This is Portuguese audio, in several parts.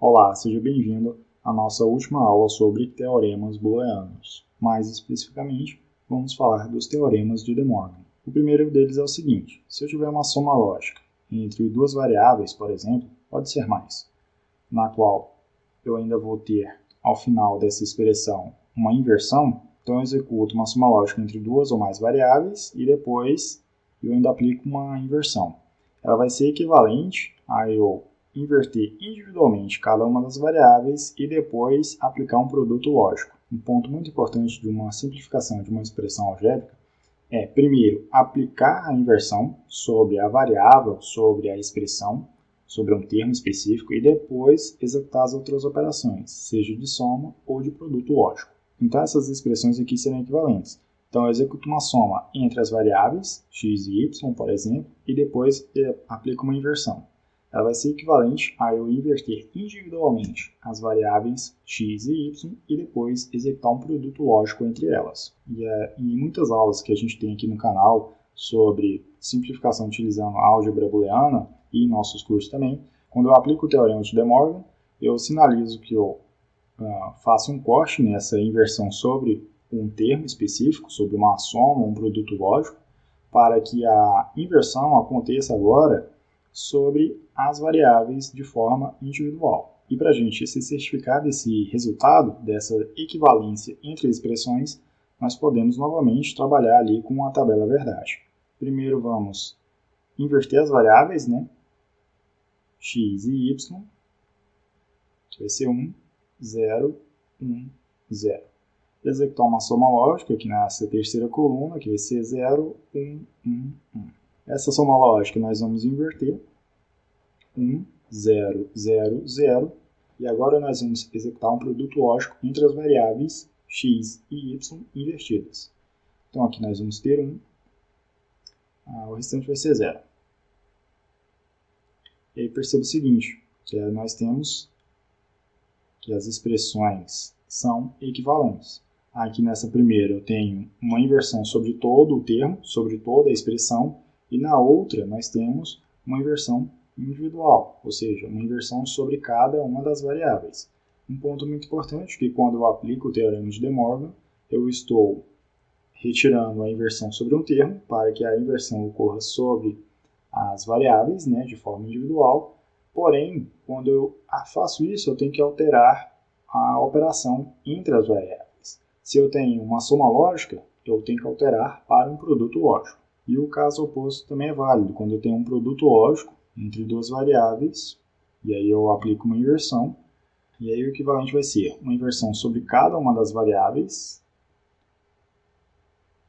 Olá, seja bem-vindo à nossa última aula sobre teoremas booleanos. Mais especificamente, vamos falar dos teoremas de De Morgan. O primeiro deles é o seguinte: se eu tiver uma soma lógica entre duas variáveis, por exemplo, pode ser mais, na qual eu ainda vou ter, ao final dessa expressão, uma inversão, então eu executo uma soma lógica entre duas ou mais variáveis e depois eu ainda aplico uma inversão. Ela vai ser equivalente a eu inverter individualmente cada uma das variáveis e depois aplicar um produto lógico. Um ponto muito importante de uma simplificação de uma expressão algébrica é, primeiro, aplicar a inversão sobre a variável, sobre a expressão, sobre um termo específico, e depois executar as outras operações, seja de soma ou de produto lógico. Então, essas expressões aqui serão equivalentes. Então, eu executo uma soma entre as variáveis, x e y, por exemplo, e depois aplico uma inversão. Ela vai ser equivalente a eu inverter individualmente as variáveis x e y e depois executar um produto lógico entre elas. E em muitas aulas que a gente tem aqui no canal sobre simplificação utilizando álgebra booleana e em nossos cursos também, quando eu aplico o teorema de De Morgan, eu sinalizo que eu faço um corte nessa inversão sobre um termo específico, sobre uma soma, um produto lógico, para que a inversão aconteça agora sobre as variáveis de forma individual. E para a gente se certificar desse resultado, dessa equivalência entre expressões, nós podemos novamente trabalhar ali com a tabela verdade. Primeiro vamos inverter as variáveis, né? X e Y, que vai ser 1, 0, 1, 0. Executar uma soma lógica aqui nessa terceira coluna, que vai ser 0, 1, 1, 1. Essa soma lógica nós vamos inverter. 1, 0, 0, 0. E agora nós vamos executar um produto lógico entre as variáveis x e y invertidas. Então aqui nós vamos ter 1, o restante vai ser 0. E aí perceba o seguinte, que nós temos que as expressões são equivalentes. Aqui nessa primeira eu tenho uma inversão sobre todo o termo, sobre toda a expressão, e na outra nós temos uma inversão individual, ou seja, uma inversão sobre cada uma das variáveis. Um ponto muito importante é que quando eu aplico o teorema de De Morgan, eu estou retirando a inversão sobre um termo para que a inversão ocorra sobre as variáveis, né, de forma individual. Porém, quando eu faço isso, eu tenho que alterar a operação entre as variáveis. Se eu tenho uma soma lógica, eu tenho que alterar para um produto lógico. E o caso oposto também é válido. Quando eu tenho um produto lógico entre duas variáveis, e aí eu aplico uma inversão, e aí o equivalente vai ser uma inversão sobre cada uma das variáveis,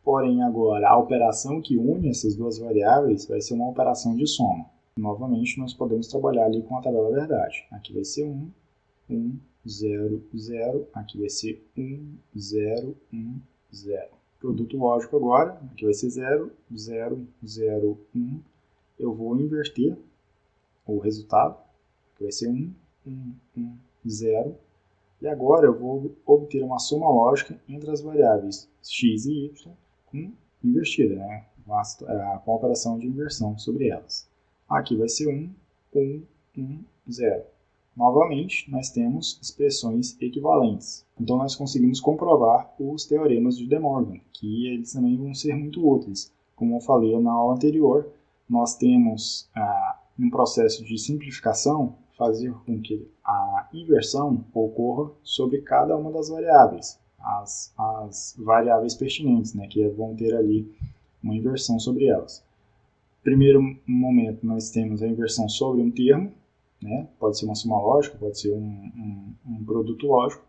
porém agora a operação que une essas duas variáveis vai ser uma operação de soma. Novamente, nós podemos trabalhar ali com a tabela verdade. Aqui vai ser 1, 1, 0, 0. Aqui vai ser 1, 0, 1, 0. Produto lógico agora. Aqui vai ser 0, 0, 0, 1. Eu vou inverter o resultado. Aqui vai ser 1, 1, 1, 0. E agora eu vou obter uma soma lógica entre as variáveis x e y invertida, né? Com a operação de inversão sobre elas. Aqui vai ser 1, 1, 1, 0. Novamente, nós temos expressões equivalentes. Então, nós conseguimos comprovar os teoremas de De Morgan, que eles também vão ser muito úteis. Como eu falei na aula anterior, nós temos, um processo de simplificação, fazer com que a inversão ocorra sobre cada uma das variáveis, as variáveis pertinentes, né, que vão ter ali uma inversão sobre elas. Primeiro momento, nós temos a inversão sobre um termo, né? Pode ser uma soma lógica, pode ser um produto lógico.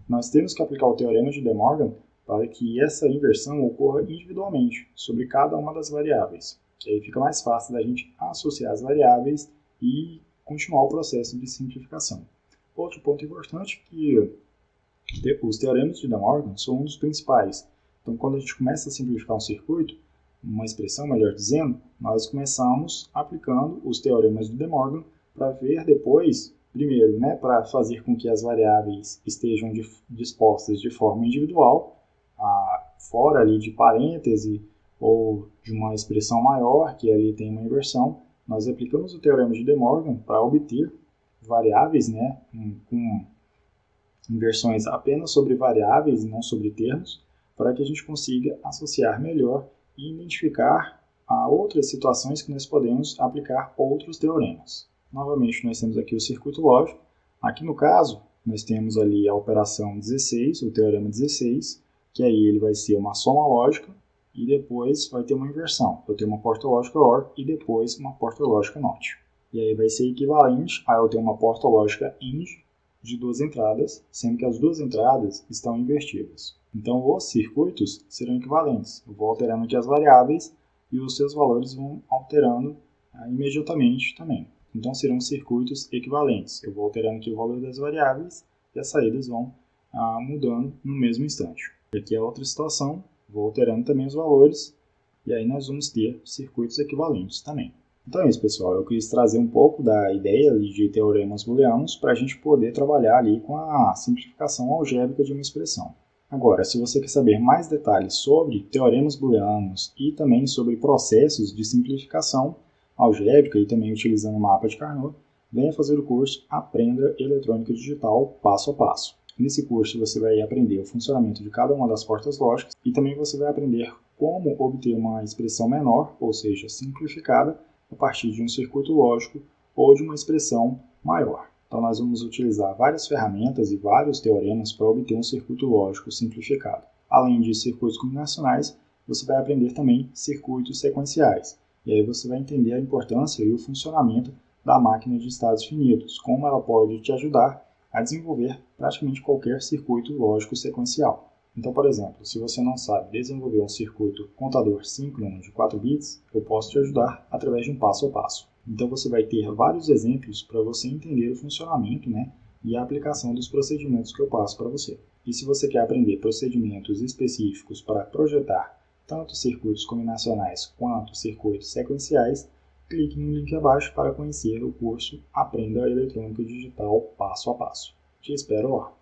Nós temos que aplicar o teorema de De Morgan para que essa inversão ocorra individualmente sobre cada uma das variáveis. Que aí fica mais fácil da gente associar as variáveis e continuar o processo de simplificação. Outro ponto importante é que os teoremas de De Morgan são um dos principais. Então, quando a gente começa a simplificar um circuito, uma expressão, melhor dizendo, nós começamos aplicando os teoremas de De Morgan para ver depois, primeiro, né, para fazer com que as variáveis estejam dispostas de forma individual, fora ali de parêntese ou de uma expressão maior, que ali tem uma inversão, nós aplicamos o teorema de De Morgan para obter variáveis, né, com inversões apenas sobre variáveis e não sobre termos, para que a gente consiga associar melhor e identificar outras situações que nós podemos aplicar outros teoremas. Novamente, nós temos aqui o circuito lógico. Aqui no caso, nós temos ali a operação 16, o teorema 16, que aí ele vai ser uma soma lógica e depois vai ter uma inversão. Eu tenho uma porta lógica OR e depois uma porta lógica NOT. E aí vai ser equivalente a eu ter uma porta lógica AND de duas entradas, sendo que as duas entradas estão invertidas. Então, os circuitos serão equivalentes. Eu vou alterando aqui as variáveis e os seus valores vão alterando imediatamente também. Então, serão circuitos equivalentes. Eu vou alterando aqui o valor das variáveis e as saídas vão mudando no mesmo instante. E aqui é outra situação, vou alterando também os valores e aí nós vamos ter circuitos equivalentes também. Então é isso, pessoal. Eu quis trazer um pouco da ideia ali de teoremas booleanos para a gente poder trabalhar ali com a simplificação algébrica de uma expressão. Agora, se você quer saber mais detalhes sobre teoremas booleanos e também sobre processos de simplificação algébrica e também utilizando o mapa de Carnot, venha fazer o curso Aprenda Eletrônica Digital Passo a Passo. Nesse curso você vai aprender o funcionamento de cada uma das portas lógicas e também você vai aprender como obter uma expressão menor, ou seja, simplificada, a partir de um circuito lógico ou de uma expressão maior. Então nós vamos utilizar várias ferramentas e vários teoremas para obter um circuito lógico simplificado. Além de circuitos combinacionais, você vai aprender também circuitos sequenciais. E aí você vai entender a importância e o funcionamento da máquina de estados finitos, como ela pode te ajudar a desenvolver praticamente qualquer circuito lógico sequencial. Então, por exemplo, se você não sabe desenvolver um circuito contador síncrono de 4 bits, eu posso te ajudar através de um passo a passo. Então, você vai ter vários exemplos para você entender o funcionamento, e a aplicação dos procedimentos que eu passo para você. E se você quer aprender procedimentos específicos para projetar tanto circuitos combinacionais quanto circuitos sequenciais, clique no link abaixo para conhecer o curso Aprenda Eletrônica Digital Passo a Passo. Te espero lá!